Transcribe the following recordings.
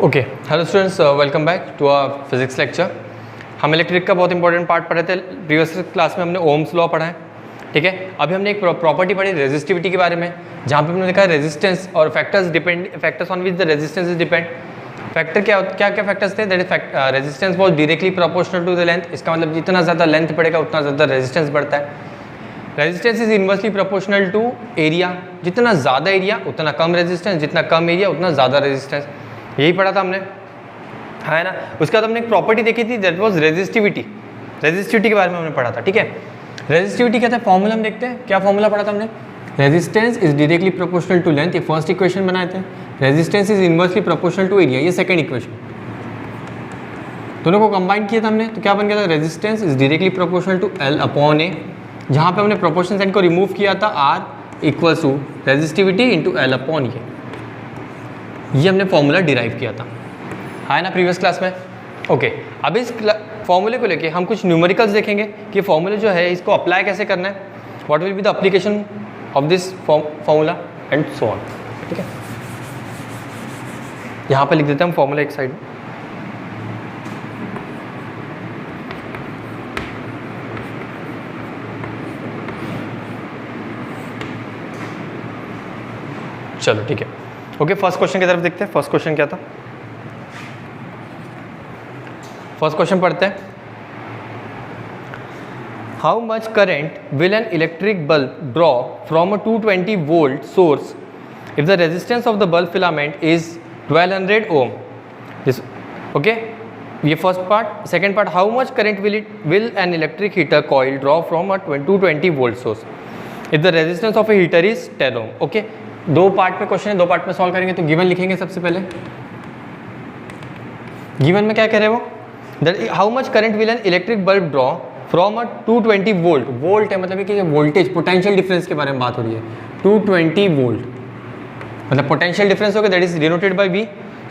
Okay hello students, welcome back to our physics lecture. हम electric का बहुत important part पढ़े थे। प्रीवियस क्लास में हमने ओम्स लॉ पढ़ा है, ठीक है। अभी हमने एक प्रॉपर्टी पढ़ी रेजिस्टिविटी के बारे में, जहाँ पे हमने देखा रेजिस्टेंस और factors on which the resistance is depend. Factor क्या क्या फैक्टर्स थे? That is resistance was directly proportional to the length. इसका मतलब जितना ज़्यादा लेंथ बढ़ेगा उतना ज़्यादा रेजिस्टेंस बढ़ता है। Resistance is inversely proportional to area. जितना ज़्यादा एरिया उतना कम रेजिस्टेंस, जितना कम एरिया उतना ज़्यादा रेजिस्टेंस। यही पढ़ा था हमने, है ना। उसके बाद हमने एक प्रॉपर्टी देखी थी, दैट वाज रेजिस्टिविटी। रेजिस्टिविटी के बारे में हमने पढ़ा था, ठीक है। रेजिस्टिविटी क्या था? फॉर्मूला हम देखते हैं। क्या फॉर्मूला पढ़ा था हमने? Resistance is directly proportional to length. ये फर्स्ट इक्वेशन बनाए थे। Resistance is inversely proportional to area, ये सेकंड इक्वेशन। दोनों को कंबाइन किया था हमने, तो क्या बन गया था? Resistance is directly proportional to L upon A. जहाँ पे हमने प्रोपोर्शन साइन को रिमूव किया था, R equal to resistivity into L upon ये हमने फॉर्मूला डिराइव किया था, है ना, प्रीवियस क्लास में। ओके, अब इस फॉर्मूले को लेके हम कुछ न्यूमेरिकल्स देखेंगे कि फॉर्मूले जो है इसको अप्लाई कैसे करना है, what will be the application of this formula and so on, ठीक है। यहाँ पे लिख देते हैं हम फॉर्मूला एक साइड में। चलो ठीक है। ओके, फर्स्ट क्वेश्चन की तरफ देखते हैं। फर्स्ट क्वेश्चन क्या था? फर्स्ट क्वेश्चन पढ़ते हैं। How much current will an electric bulb draw from a 220 volt source if the resistance of the bulb filament is 1200 ohm. Okay, ये first part. Second part, how much current will an electric heater coil draw from a 220 volt source if the resistance of a heater is 10 ohm. Okay, दो part में question है, दो part में solve करेंगे। तो given लिखेंगे सबसे पहले। गिवन में क्या कह रहे हैं वो? That how much current will an electric bulb draw from a 220 volt. Volt है मतलब कि वोल्टेज, पोटेंशियल डिफरेंस के बारे में बात हो रही है। 220 वोल्ट मतलब पोटेंशियल डिफरेंस होगा, that is denoted by V।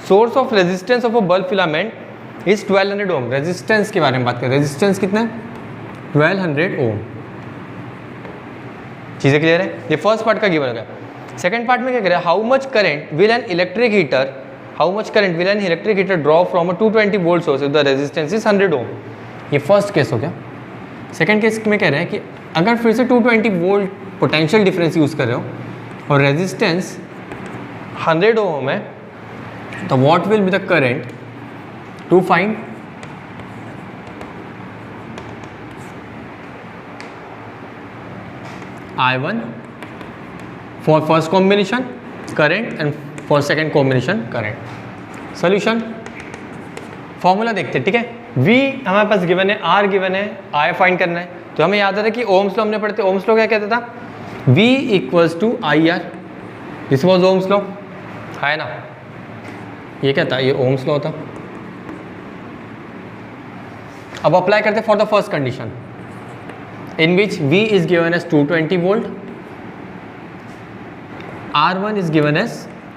Source of resistance of a bulb filament is 1200 ohm. Resistance के बारे में बात करें। रेजिस्टेंस कितना है? 1200 ओम। चीज़ें क्लियर है? ये फर्स्ट पार्ट का गिवन हो गया। सेकेंड पार्ट में क्या कह रहा है? How much current will an electric heater draw from a 220 volt source if the resistance is 100 ओम। ये फर्स्ट केस हो गया। सेकेंड केस में कह रहे हैं कि अगर फिर से 220 वोल्ट पोटेंशियल डिफरेंस यूज कर रहे हो और रेजिस्टेंस 100 ओम है, तो what will be the current to find I1 for first combination current and for second combination current. Solution formula देखते हैं, ठीक है। V हमारे पास गिवन है, R गिवन है, I फाइंड करना है। तो हमें याद आता है कि ओम्स लॉ हमने पढ़ते। ओम्स लॉ क्या कहता था? V equals to IR। This was Ohm's law, है ना। ये क्या था? ये ओम्स लॉ था। अब अप्लाई करते for the first condition in which V is given as 220 volt, R1 is given as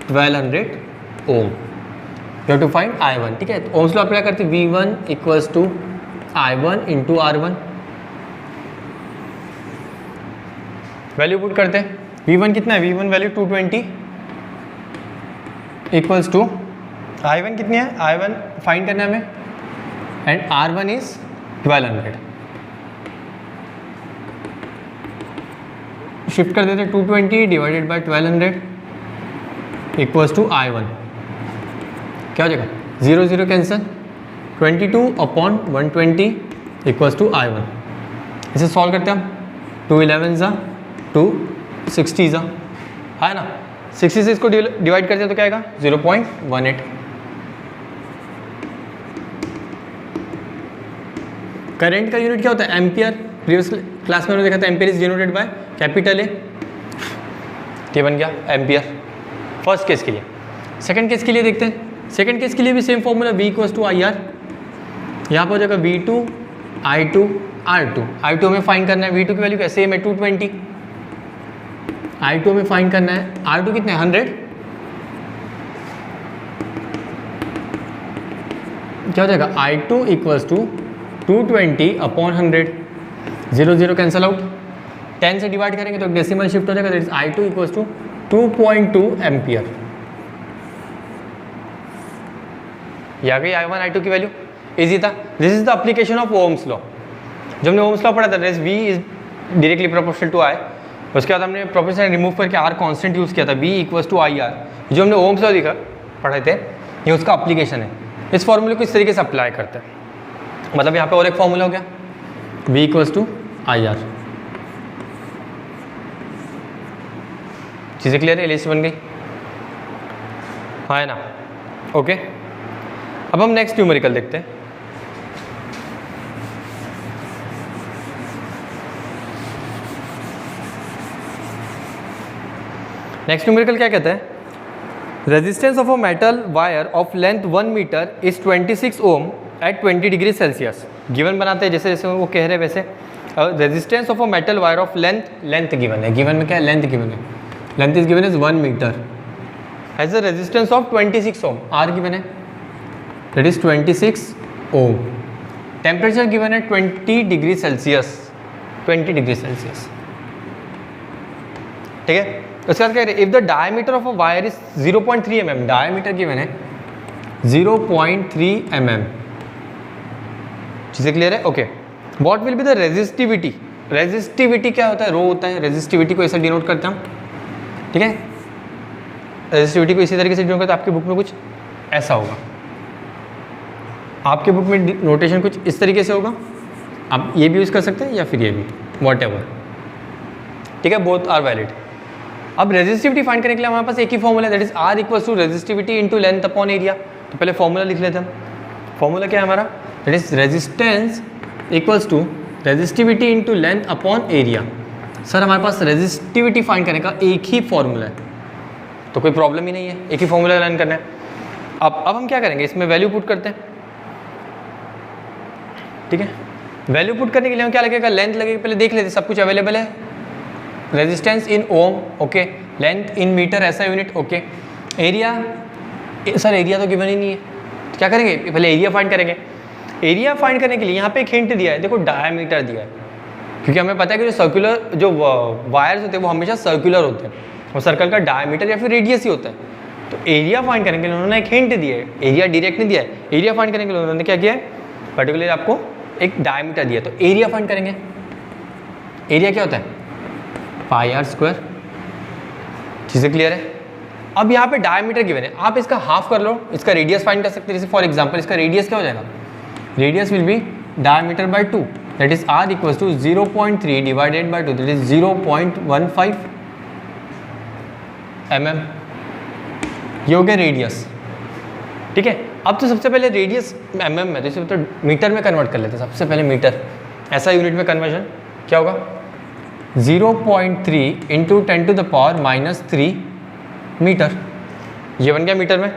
1200 ohm. You have to find I1, ठीक है। तो ओम्स लॉ अप्लाई करते V1 equals to I1 into R1। Value put करते हैं। V1 कितना है? V1 value 220 equals to I1 कितनी है? I1 फाइंड करना है हमें एंड R1 इज 1200। शिफ्ट कर देते 220 divided by 1200 equals to I1। क्या हो जाएगा? 0 0 cancel, 22 upon 120 equals to I1। इसे सॉल्व करते हैं हम। 2 11 ज़ा 2 60 ज़ा, है ना। 60 से इसको डिवाइड करते हैं तो क्या आएगा? 0.18। करंट का यूनिट क्या होता है? एम्पियर। प्रीवियस क्लास में हमने देखा था ampere is denoted by capital A. ये बन गया एम्पियर फर्स्ट केस के लिए। सेकंड केस के लिए देखते हैं। सेकंड केस के लिए भी same formula V equals to IR। यहाँ पर हो जाएगा V2 I2 R2। I2 हमें फाइंड करना है। V2 की वैल्यू कैसे है? 220। I2 हमें फाइंड करना है। R2 कितने? 100। क्या हो जाएगा? I2 equals to 220 upon 100। 0 0 cancel out, 10 से डिवाइड करेंगे तो डेसिमल शिफ्ट हो जाएगा। That is I2 equals to 2.2 ampere. ये आ गई I1 I2 की वैल्यू, इजी था। This is the application of Ohm's law. जब हमने ओम्स लॉ पढ़ा था V is directly proportional to I, उसके बाद हमने प्रोपोर्शनल रिमूव करके R कांस्टेंट यूज़ किया था, V इक्वल्स टू IR। जो हमने ओम्स लॉ दिखा पढ़े थे, ये उसका एप्लीकेशन है। इस फॉर्मूले को इस तरीके से अप्लाई करते हैं, मतलब यहाँ पे और एक फॉर्मूला हो गया V इक्वल्स टू IR। चीज़ें क्लियर है, लिस्ट बन गई, हाँ है ना? ओके, अब हम नेक्स्ट न्यूमेरिकल देखते हैं। नेक्स्ट न्यूमेरिकल क्या कहता है? Resistance of a metal wire of length 1 metre is 26 ohm at 20 degree Celsius. Given बनाते हैं जैसे जैसे वो कह रहे हैं वैसे। Resistance of a metal wire of length given है, गिवन में क्या है? लेंथ गिवन है, length is given is 1 metre, has a resistance of 26 ohm, R given है, that is 26 ohm. Temperature given है 20 डिग्री सेल्सियस, 20 डिग्री सेल्सियस, ठीक है। उसके बाद कह रहे if the diameter of a wire is 0.3 mm, diameter given है 0.3 mm। चीज़ें क्लियर है? Okay, what will be the resistivity? Resistivity क्या होता है? रो होता है। रेजिस्टिविटी को ऐसे डिनोट करते हैं हम, ठीक है। रेजिस्टिविटी को इसी तरीके से डिनोट करते हैं। आपकी बुक में कुछ ऐसा होगा, आपके बुक में नोटेशन कुछ इस तरीके से होगा। आप ये भी यूज़ कर सकते हैं या फिर ये भी, वॉट एवर, ठीक है, बोथ आर वैलिड। अब रेजिस्टिविटी फाइंड करने के लिए हमारे पास एक ही फॉर्मूला है, that is R equals to resistivity into length upon area. तो पहले फॉर्मूला लिख लेते हैं। फॉर्मूला क्या है हमारा? That is resistance equals to resistivity into length upon area. Sir हमारे पास रेजिस्टिविटी फाइंड करने का एक ही फॉर्मूला है, तो कोई प्रॉब्लम ही नहीं है, एक ही फॉर्मूला लर्न करना है। अब हम क्या करेंगे, इसमें वैल्यू पुट करते हैं, ठीक है। वैल्यू पुट करने के लिए हम क्या लगेगा? लेंथ लगेगा। पहले देख लेते, सब कुछ अवेलेबल है। Resistance in ohm, okay, length in metre, ऐसा unit, okay. Area, sir area तो गिवन ही नहीं है, तो क्या करेंगे? पहले एरिया फाइंड करेंगे। एरिया फाइंड करने के लिए यहाँ पे एक हिंट दिया है, देखो डायमीटर दिया है, क्योंकि हमें पता है कि जो सर्कुलर जो वायर्स होते हैं वो हमेशा सर्कुलर होते हैं, और सर्कल का डायमीटर या फिर रेडियस ही होता है। तो एरिया फाइंड करने के लिए उन्होंने एक हिंट दिया है, एरिया डायरेक्ट नहीं दिया है। एरिया फाइंड करने के लिए उन्होंने क्या किया है? पर्टिकुलर आपको एक डायमीटर दिया, तो एरिया फाइंड करेंगे। एरिया क्या होता है? पाई आर स्क्वायर। चीज़ें क्लियर है? अब यहाँ पे डायमीटर गिवन है, आप इसका हाफ कर लो, इसका रेडियस फाइंड कर सकते हैं। जैसे फॉर एग्जांपल इसका रेडियस क्या हो जाएगा? Radius will be diameter by 2, that is R equals to 0.3 divided by 2, that is 0.15 mm। ये हो गया रेडियस, ठीक है। अब तो सबसे पहले रेडियस mm में, तो इसे तो मीटर में कन्वर्ट कर लेते हैं सबसे पहले। मीटर ऐसा यूनिट में कन्वर्जन क्या होगा? 0.3 into 10 to the power -3 metre. ये बन गया मीटर में।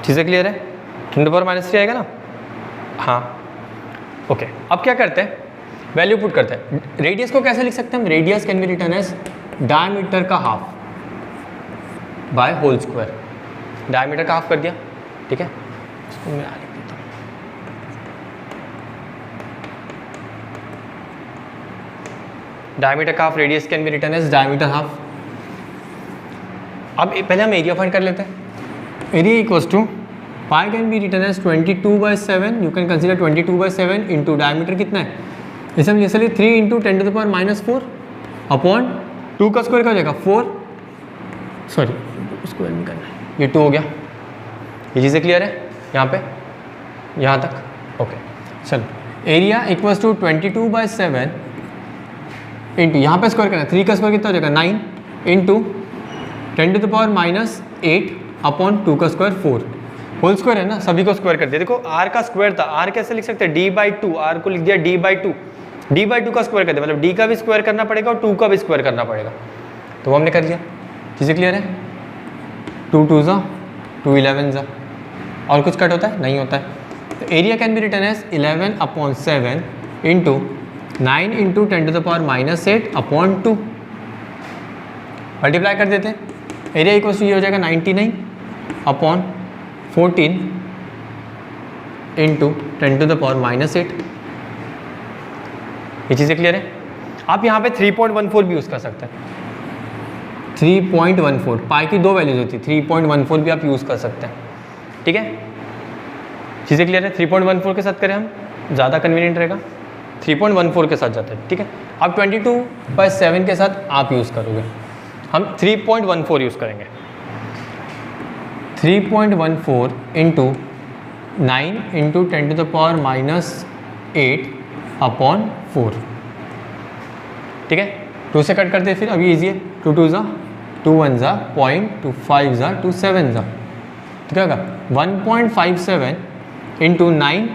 चीज़ें क्लियर है? 10 टू द पावर -3 आएगा ना? हाँ, ओके। अब क्या करते हैं? वैल्यू पुट करते हैं। रेडियस को कैसे लिख सकते हैं हम? Radius can be written as diameter का half by whole square. Diameter का हाफ कर दिया, ठीक है। इसको मैं लिख देता हूँ। डायमीटर का half, radius can be written as diameter half. अब पहले हम एरिया फाइंड कर लेते हैं। Area equals to pi can be written as 22/7, you can consider 22/7 into diameter कितना है? इसे हम जैसे 3 into 10 to the power -4 upon 2 का स्क्वायर क्या हो जाएगा? 4, सॉरी स्क्वायर में करना है, ये 2 हो गया। ये चीज़ें क्लियर है यहाँ पे, यहाँ तक? ओके, चलो। एरिया इक्वल्स टू 22/7 इंटू, यहाँ पे स्क्वायर करना है, 3 का स्क्वायर कितना हो जाएगा? 9 into 10 to the power -8 upon 2 का स्क्वायर 4, होल स्क्वायर है ना, सभी को स्क्वायर कर दिया। देखो r का स्क्वायर था, r कैसे लिख सकते हैं? d/2, r को लिख दिया d/2, d/2 का स्क्वायर कर दिया, मतलब d का भी स्क्वायर करना पड़ेगा और 2 का भी स्क्वायर करना पड़ेगा, तो वो हमने कर लिया। चीज़ें क्लियर है? 2 2 ज़ा 2 11 ज़ा, और कुछ कट होता है? नहीं होता है। तो area can be written as 11/7 into 9 into 10 to the power -8 upon 2, multiply कर देते हैं। एरिया इक्वल्स टू ये हो जाएगा 99 upon 14 into 10 to the power -8। ये चीज़ें क्लियर है? आप यहाँ पे 3.14 भी यूज़ कर सकते हैं। 3.14, पाई की 2 वैल्यूज होती है, 3.14 भी आप यूज़ कर सकते हैं, ठीक है। चीज़ें क्लियर है? 3.14 के साथ करें हम, ज़्यादा कन्वीनियंट रहेगा। 3.14 के साथ जाता है, ठीक है। अब 22/7 के साथ आप यूज़ करोगे, हम 3.14 यूज़ करेंगे। 3.14 इंटू 9 इंटू 10⁻⁻8 अपॉन 4, ठीक है। 2 से कट करते हैं फिर, अभी ईजी है। 2 2 ज़ा 2 1 ज़ा 0.2 5 ज़ा 2 7 ज़ा, तो क्या होगा 1.57 इंटू 9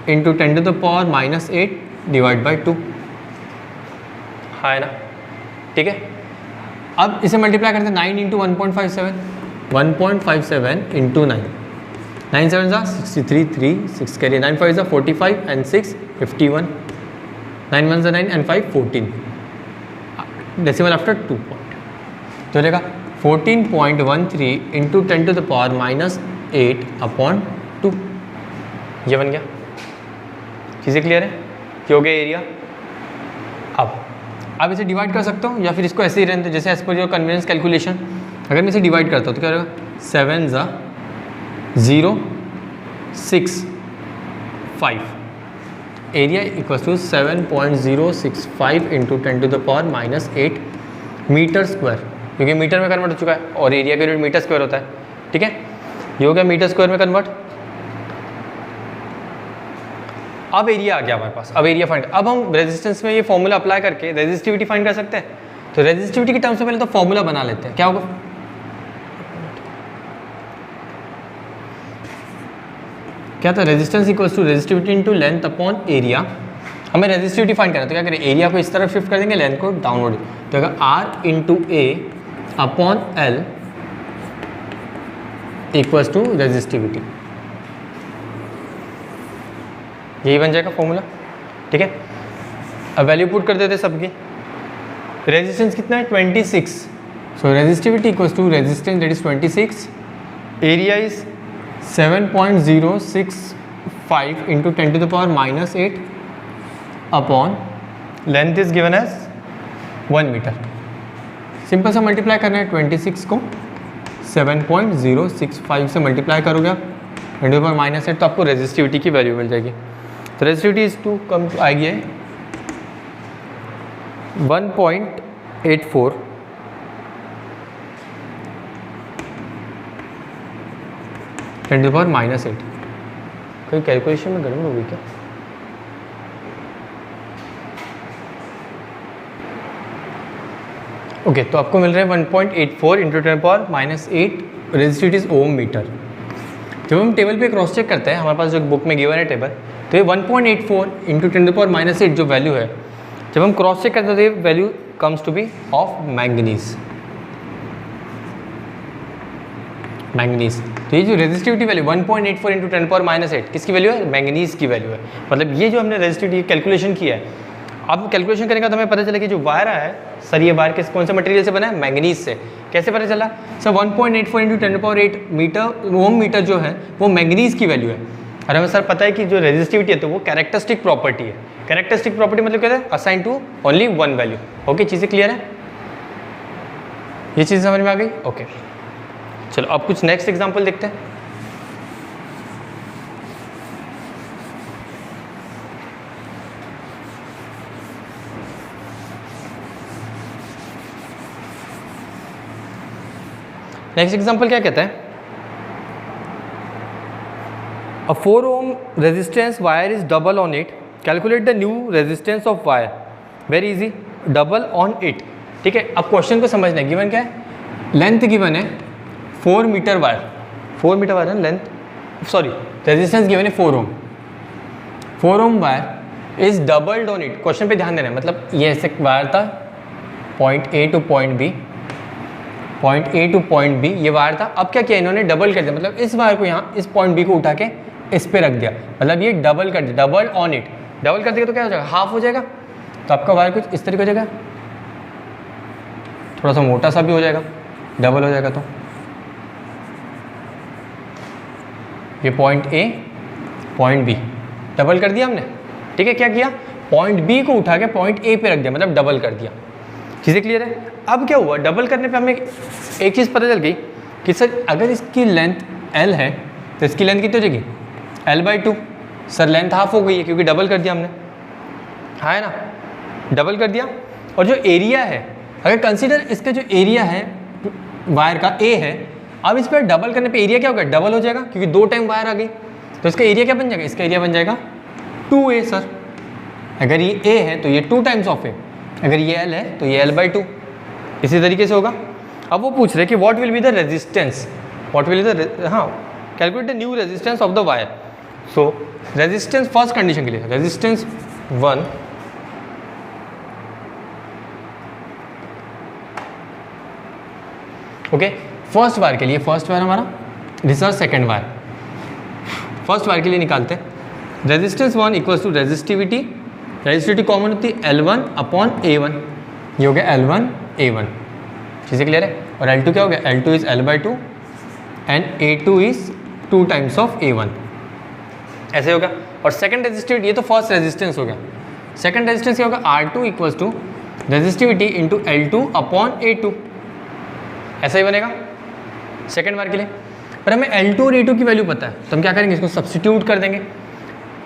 इंटू 10⁻⁻8 डिवाइड बाई 2, हाँ है ना, ठीक है। अब इसे मल्टीप्लाई करते हैं 9 इंटू 1.57, 1.57 इंटू 9, 9 7 ज़ा 63, 3 6 करिए, 9 5 ज़ा 45 एंड 6 51, 9 1 ज़ा 9 एंड 5 14, डेसिमल आफ्टर 2 पॉइंट, तो रहेगा 14.13 इंटू 10⁻⁻8 अपॉन 2, ये बन गया। चीज़ें क्लियर है? ये हो गया एरिया। अब इसे डिवाइड कर सकता हूँ या फिर इसको ऐसे ही रहने दो, जैसे as per your convenience calculation. अगर मैं इसे डिवाइड करता हूँ तो क्या रहेगा 7 ज़ा 0 6 5, area equals to 7.065 into 10⁻⁻8 metre square, क्योंकि मीटर में कन्वर्ट हो चुका है और एरिया का यूनिट मीटर स्क्वायर होता है, ठीक है। ये हो गया मीटर स्क्वायर में कन्वर्ट। अब एरिया आ गया हमारे पास, अब एरिया फाइंड। अब हम रेजिस्टेंस में ये फॉर्मूला अप्लाई करके रेजिस्टिविटी फाइंड कर सकते हैं। तो रेजिस्टिविटी के टर्म्स में पहले तो फॉर्मूला बना लेते हैं। क्या होगा, क्या था, resistance equals to resistivity into length upon area. हमें रेजिस्टिविटी फाइंड करना है, तो क्या करें, एरिया को इस तरफ शिफ्ट कर देंगे, लेंथ को डाउनवर्ड, तो अगर R into A upon L equals to resistivity, यही बन जाएगा फॉर्मूला, ठीक है। अब वैल्यू पुट कर देते सबकी। रेजिस्टेंस कितना है 26, so resistivity equals to resistance that is 26, area is 7.065 into 10⁻⁻8 upon length is given as 1 metre. Simple सा मल्टीप्लाई करना है, 26 को 7.065 से मल्टीप्लाई करोगे आप 10⁻⁻8, तो आपको रेजिस्टिविटी की वैल्यू मिल जाएगी। तो रेजिस्टिविटी इज टू कम आएगी 1.84 10⁻⁻8। कोई कैलकुलेशन में गड़बड़ होगी क्या? ओके, तो आपको मिल रहा है 1.84 into 10⁻⁸ resistivity is ohm metre. जब हम टेबल पे क्रॉस चेक करते हैं, हमारे पास जो बुक में गिवन है टेबल, तो ये 1.84 इंटू 10⁻⁸ जो वैल्यू है, जब हम क्रॉस चेक करते हैं तो ये value comes to be of manganese. Manganese, तो ये जो रेजिस्टिविटी वैल्यू 1.84 इंटू 10⁻⁸ किसकी वैल्यू है, मैंगनीज की वैल्यू है। मतलब ये जो हमने रेजिस्टिविटी कैलकुलेशन किया है, आप कैलकुलेशन करेंगे तो हमें पता चला कि जो वायर है सर, ये वायर कौन से मटेरियल से बना है, मैंगनीज से। कैसे पता चला सर, 1.84 इंटू 10⁸ मीटर ओम मीटर जो है वो मैंगनीज की वैल्यू है। और हमें सर पता है कि जो रेजिस्टिविटी है तो वो कैरेक्टरिस्टिक प्रॉपर्टी है। कैरेक्टरिस्टिक प्रॉपर्टी मतलब क्या है, assign to only one value. Okay, चीज़ें क्लियर है, ये चीज़ समझ में आ गई। ओके, चलो अब कुछ नेक्स्ट एग्जांपल देखते हैं। नेक्स्ट एग्जांपल क्या कहता है, A 4 ohm resistance wire is double on it. Calculate the new resistance of wire. Very easy. Double on it. ठीक है, अब क्वेश्चन को समझना है। गिवन क्या है, लेंथ गिवन है 4 मीटर वायर, 4 मीटर वायर है लेंथ, सॉरी रेजिस्टेंस गिवन है 4 ohm. 4 ohm wire is doubled on it. Question पे ध्यान देना है, मतलब ये ऐसे वायर था, point A to point B, point A to point B ये वायर था। अब क्या किया इन्होंने, डबल कर दिया, मतलब इस वायर को यहाँ इस पॉइंट बी को उठा के इस पे रख दिया, मतलब ये डबल कर दिया, डबल ऑन इट। डबल कर दिया तो क्या हो जाएगा, हाफ हो जाएगा। तो आपका वायर कुछ इस तरीके हो जाएगा, थोड़ा सा मोटा सा भी हो जाएगा, डबल हो जाएगा। तो ये point A point B double कर दिया हमने, ठीक है। क्या किया, पॉइंट बी को उठा के पॉइंट ए पे रख दिया, मतलब डबल कर दिया। चीज़ें क्लियर है। अब क्या हुआ, डबल करने पे हमें एक चीज़ पता चल गई कि सर अगर इसकी लेंथ L है तो इसकी लेंथ कितनी हो जाएगी, L/2। सर लेंथ हाफ हो गई है क्योंकि डबल कर दिया हमने, हाँ है ना, डबल कर दिया। और जो एरिया है, अगर कंसीडर इसका जो एरिया है वायर का A है, अब इस पर डबल करने पे एरिया क्या होगा, डबल हो जाएगा क्योंकि 2 टाइम वायर आ गई, तो इसका एरिया क्या बन जाएगा, इसका एरिया बन जाएगा 2A सर। अगर ये A है तो ये 2 टाइम्स ऑफ A, अगर ये L है तो ये L/2, इसी तरीके से होगा। अब वो पूछ रहे कि what will be the resistance, what will be the, हाँ, calculate the new resistance of the wire. So resistance first condition के लिए रेजिस्टेंस 1 ओके, फर्स्ट वायर के लिए, फर्स्ट वायर हमारा this R second wire, first wire के लिए निकालते हैं। Resistance 1 equals to resistivity, resistivity common होती है L1/A1, ये हो गया L1/A1, चीज़ें क्लियर है। और L2 क्या हो गया, L2 is L/2 and A2 is 2 times of A1, ऐसे होगा। और सेकंड रेजिस्टिविटी, ये तो फर्स्ट रेजिस्टेंस हो गया, सेकंड रेजिस्टेंस क्या होगा, R2 equals to resistivity into L2/A2, ऐसा ही बनेगा सेकंड वायर के लिए। पर हमें L2 और A2 की वैल्यू पता है, तो हम क्या करेंगे, इसको सब्स्टिट्यूट कर देंगे,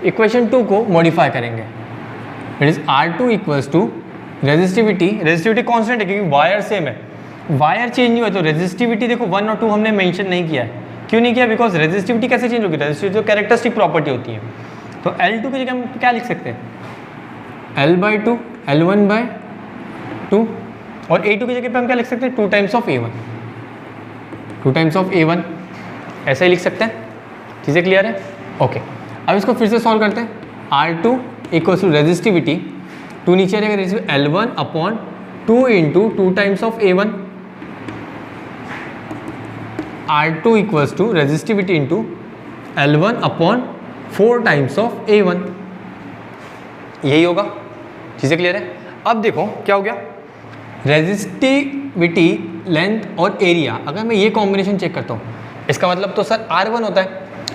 इक्वेशन 2 को मॉडिफाई करेंगे। It is R2 equals to resistivity, resistivity constant है क्योंकि वायर सेम है, वायर चेंज नहीं हुआ, तो रेजिस्टिविटी देखो 1 और 2 हमने मेंशन नहीं किया है। क्यों नहीं किया, बिकॉज रेजिस्टिविटी कैसे चेंज होगी, रेजिस्टिविटी तो कैरेक्टरिस्टिक प्रॉपर्टी होती है। तो L2 की जगह हम क्या लिख सकते हैं, L/2 L1/2, और A2 की जगह पे हम क्या लिख सकते हैं, 2 times of A1, 2 times of A1, ऐसा ही लिख सकते हैं। चीज़ें क्लियर है, ओके। अब इसको फिर से सॉल्व करते हैं। R2 इक्वल्स टू रेजिस्टिविटी, 2 नीचे रहेगा, L1/2 into 2 times of A1, R2 equals to resistivity into L1/4 times of A1, यही होगा। चीज़ें क्लियर है। अब देखो क्या हो गया, रेजिस्टिविटी, लेंथ और एरिया, अगर मैं ये कॉम्बिनेशन चेक करता हूँ, इसका मतलब तो सर R1 होता है,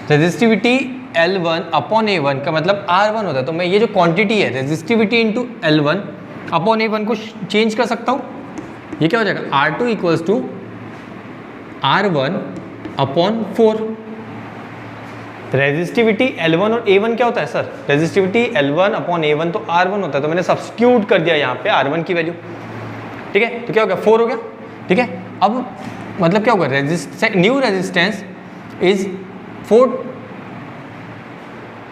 रेजिस्टिविटी L1/A1 का मतलब R1 होता है, तो मैं ये जो क्वांटिटी है रेजिस्टिविटी इंटू L1/A1 को चेंज कर सकता हूँ। ये क्या हो जाएगा, R2 equals to R1/4। Resistivity L1 और A1 क्या होता है सर, रेजिस्टिविटी L1/A1 तो R1 होता है, तो मैंने सब्स्टिट्यूट कर दिया यहाँ पे R1 की वैल्यू, ठीक है, तो क्या हो गया, 4 हो गया, ठीक है। अब मतलब क्या होगा, न्यू रेजिस्टेंस इज 4,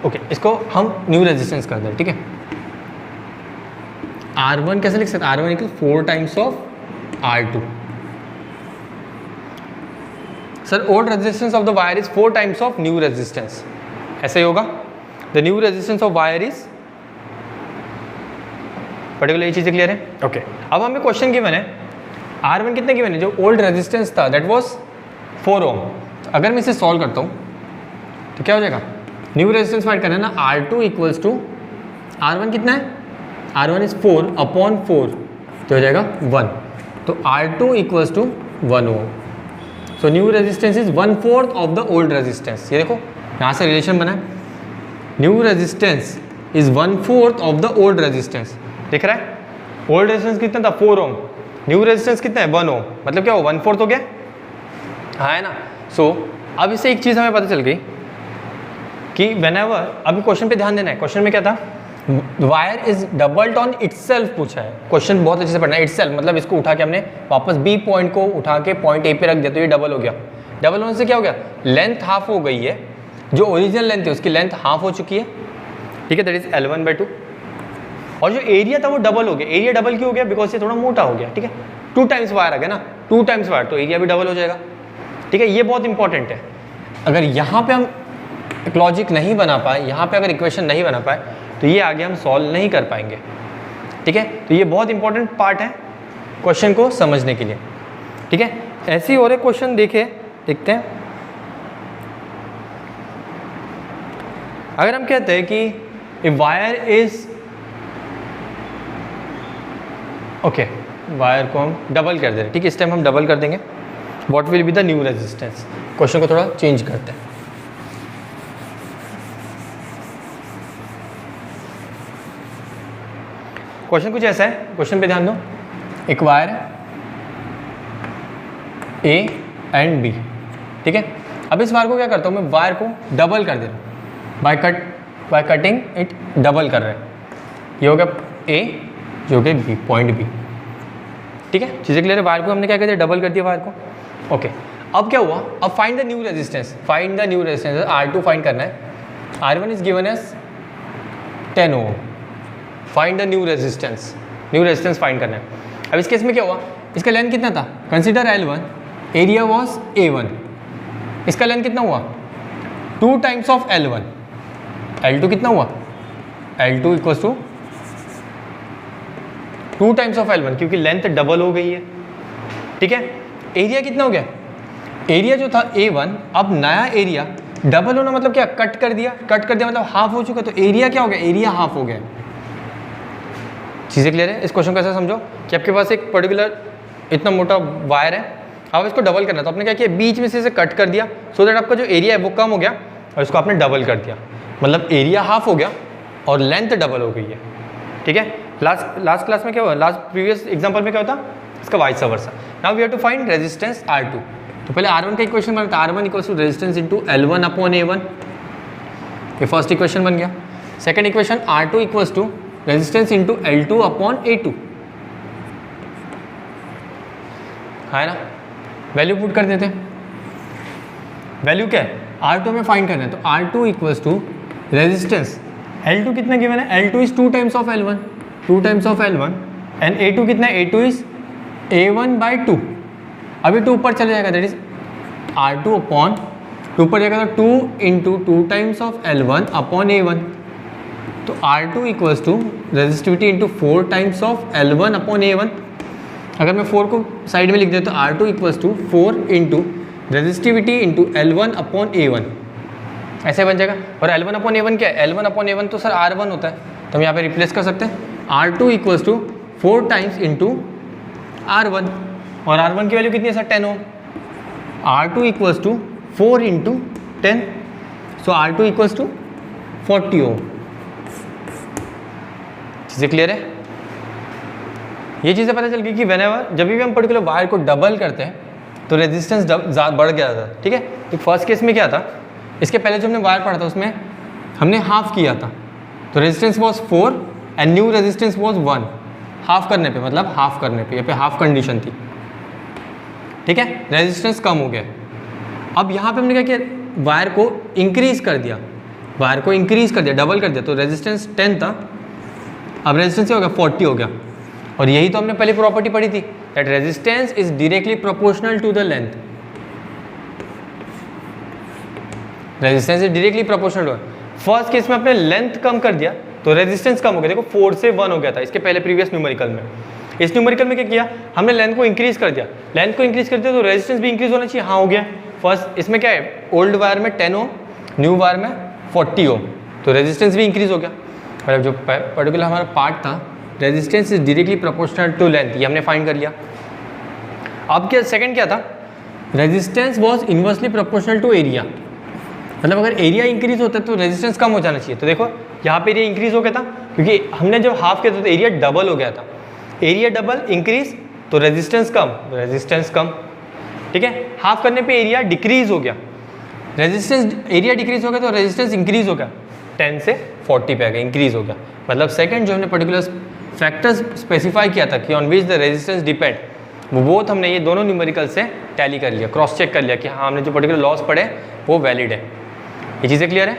ओके, इसको हम न्यू रेजिस्टेंस कर दें, ठीक है। R1 कैसे लिख सकते हैं, R1 equal 4 times of R2। Sir old resistance of the wire is 4 times of new resistance, ऐसे ही होगा। The new resistance of wire is particular, ये चीज़ें क्लियर है, ओके। अब हमें क्वेश्चन गिवन है, R1 कितने गिवन है, जो ओल्ड रेजिस्टेंस था दैट वाज 4 ओम। तो अगर मैं इसे सॉल्व करता हूँ तो क्या हो जाएगा, न्यू रेजिस्टेंस फाइंड करना है ना, R2 इक्वल्स टू R1 कितना है, R1 इज 4/4, तो हो जाएगा 1, तो R2 equals to 1 ohm. So new resistance is 1/4 of the old resistance. ये देखो यहाँ से रिलेशन बना है, new resistance is 1/4 of the old resistance, दिख रहा है। ओल्ड रेजिस्टेंस कितना था, 4 ओम, न्यू रेजिस्टेंस कितना है, 1 ओम, मतलब क्या हो, 1/4 हो गया, हाँ है ना। सो अब इससे एक चीज़ हमें पता चल गई कि व्हेनेवर, अभी क्वेश्चन पे ध्यान देना है, क्वेश्चन में क्या था, wire is doubled on itself पूछा है, क्वेश्चन बहुत अच्छे से पढ़ना है। इटसेल्फ मतलब इसको उठा के हमने वापस बी पॉइंट को उठा के पॉइंट ए पे रख दिया, तो ये डबल हो गया। डबल होने से क्या हो गया, लेंथ हाफ हो गई है, जो ओरिजिनल लेंथ है उसकी लेंथ हाफ हो चुकी है, ठीक है, दैट इज L1/2। और जो एरिया था वो डबल हो गया। एरिया डबल क्यों हो गया, बिकॉज ये थोड़ा मोटा हो गया, ठीक है, 2 टाइम्स वायर आ गया ना, 2 टाइम्स वायर, तो एरिया भी डबल हो जाएगा, ठीक है। ये बहुत इंपॉर्टेंट है। अगर यहाँ पे हम लॉजिक नहीं बना पाए, यहाँ पे अगर इक्वेशन नहीं बना पाए, तो ये आगे हम सॉल्व नहीं कर पाएंगे, ठीक है। तो ये बहुत इंपॉर्टेंट पार्ट है क्वेश्चन को समझने के लिए, ठीक है। ऐसे ही और एक क्वेश्चन देखते हैं। अगर हम कहते हैं कि a wire is, okay, wire को हम डबल कर दे रहे, ठीक है, इस टाइम हम डबल कर देंगे। What will be the new resistance, question को थोड़ा चेंज करते हैं। क्वेश्चन कुछ ऐसा है, क्वेश्चन पे ध्यान दो, एक वायर है A एंड B, ठीक है। अब इस वायर को क्या करता हूँ मैं, वायर को डबल कर दे रहा हूँ, बाय कटिंग इट डबल कर रहे हैं। ये हो गया ए, जो कि बी, पॉइंट बी। ठीक है, चीज़ें क्लियर है। वायर को हमने क्या कर दिया, डबल कर दिया वायर को। ओके, अब क्या हुआ, अब find the new resistance. Find the new resistance, R2 find करना है। R1 is given as 10 ohm. Find the new resistance, new resistance find करना है। अब इस केस में क्या हुआ, इसका लेंथ कितना था, consider L1, area was A1। इसका लेंथ कितना हुआ, 2 टाइम्स ऑफ L1। L2 कितना हुआ, L2 equals to 2 times of L1, क्योंकि लेंथ डबल हो गई है। ठीक है, एरिया कितना हो गया, एरिया जो था A1, अब नया एरिया डबल होना मतलब क्या, कट कर दिया, कट कर दिया मतलब हाफ हो चुका, तो एरिया क्या हो गया, एरिया हाफ हो गया। चीज़ें क्लियर है। इस क्वेश्चन को ऐसा समझो कि आपके पास एक पर्टिकुलर इतना मोटा वायर है, अब इसको डबल करना, तो आपने क्या किया, बीच में से इसे कट कर दिया, सो दैट आपका जो एरिया है वो कम हो गया, और इसको आपने डबल कर दिया, मतलब एरिया हाफ हो गया और लेंथ डबल हो गई है। ठीक है, लास्ट क्लास में क्या हुआ, लास्ट प्रीवियस एग्जांपल में क्या होता, इसका vice versa. Now we have to find resistance R2। तो पहले R1 का इक्वेशन बनता है, R1 equals to resistance into L1 upon A1। ये फर्स्ट इक्वेशन बन गया। Second equation R2 equals to resistance into L2 upon A2 है ना। वैल्यू पुट कर देते हैं, वैल्यू क्या है, R2 में फाइंड करना है, तो R2 equals to resistance, L2 कितना गिवन है, L2 is 2 times of L1, 2 times of L1, and A2 कितना है, A2 इज A1/2। अभी 2 ऊपर चले जाएगा, दैट इज R2 अपॉन 2 ऊपर जाएगा तो 2 into 2 times of L1 upon A1। तो R2 equals to resistivity into 4 times of L1 upon A1। अगर मैं 4 को साइड में लिख देता तो R2 equals to 4 into resistivity into L1 upon A1, ऐसे बन जाएगा। और L1 अपॉन A1 क्या है, L1 अपॉन A1 तो सर R1 होता है, तो हम यहाँ पे रिप्लेस कर सकते हैं। R2 equals to 4 times into R1, और R1 की वैल्यू कितनी है sir, 10 ohm. R2 equals to 4 into 10, so R2 equals to 40 ओम। चीज़ें क्लियर है। ये चीज़ें पता चल गई कि व्हेनेवर जब भी हम पर्टिकुलर वायर को डबल करते हैं तो रेजिस्टेंस बढ़ गया था। ठीक है, तो फर्स्ट केस में क्या था, इसके पहले जो हमने वायर पढ़ा था उसमें हमने हाफ किया था, तो resistance was 4 and new resistance was 1। Half करने पे मतलब हाफ करने पे, यहाँ पे हाफ कंडीशन थी। ठीक है, रेजिस्टेंस कम हो गया। अब यहाँ पे हमने क्या किया, वायर को इंक्रीज कर दिया, वायर को इंक्रीज कर दिया, डबल कर दिया, तो रेजिस्टेंस 10 था, अब रेजिस्टेंस क्या हो गया, 40 हो गया। और यही तो हमने पहले प्रॉपर्टी पढ़ी थी, that resistance is directly proportional to the length. Resistance is directly proportional to, first case में आपने लेंथ कम कर दिया तो रेजिस्टेंस कम हो गया। देखो 4 से 1 हो गया था इसके पहले प्रीवियस न्यूमेरिकल में। इस न्यूमेरिकल में क्या किया हमने, लेंथ को इंक्रीज कर दिया, लेंथ को इंक्रीज कर दिया तो रेजिस्टेंस भी इंक्रीज होना चाहिए, हाँ हो गया। फर्स्ट इसमें क्या है, ओल्ड वायर में 10 ओम, न्यू वायर में 40 ओम, तो रेजिस्टेंस भी इंक्रीज हो गया। मतलब जो पर्टिकुलर हमारा पार्ट था, resistance is directly proportional to length, ये हमने फाइंड कर लिया। अब क्या सेकंड क्या था, resistance was inversely proportional to area, मतलब अगर एरिया इंक्रीज होता है तो रेजिस्टेंस कम हो जाना चाहिए। तो देखो यहाँ पे एरिया इंक्रीज हो गया था, क्योंकि हमने जब हाफ किया था तो एरिया डबल हो गया था, एरिया डबल इंक्रीज तो रेजिस्टेंस कम, रेजिस्टेंस कम। ठीक है, हाफ करने पे एरिया डिक्रीज हो गया, रेजिस्टेंस एरिया डिक्रीज हो गया तो रेजिस्टेंस इंक्रीज हो गया, 10 से 40 पे आ गया, इंक्रीज हो गया। मतलब सेकंड जो हमने पर्टिकुलर फैक्टर्स स्पेसिफाई किया था कि on which the resistance depend, वो बोथ हमने ये दोनों न्यूमेरिकल से टैली कर लिया, क्रॉस चेक कर लिया कि हाँ हमने जो पर्टिकुलर लॉस पढ़े वो वैलिड है। ये चीज़ें क्लियर है,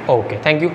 ओके, थैंक यू।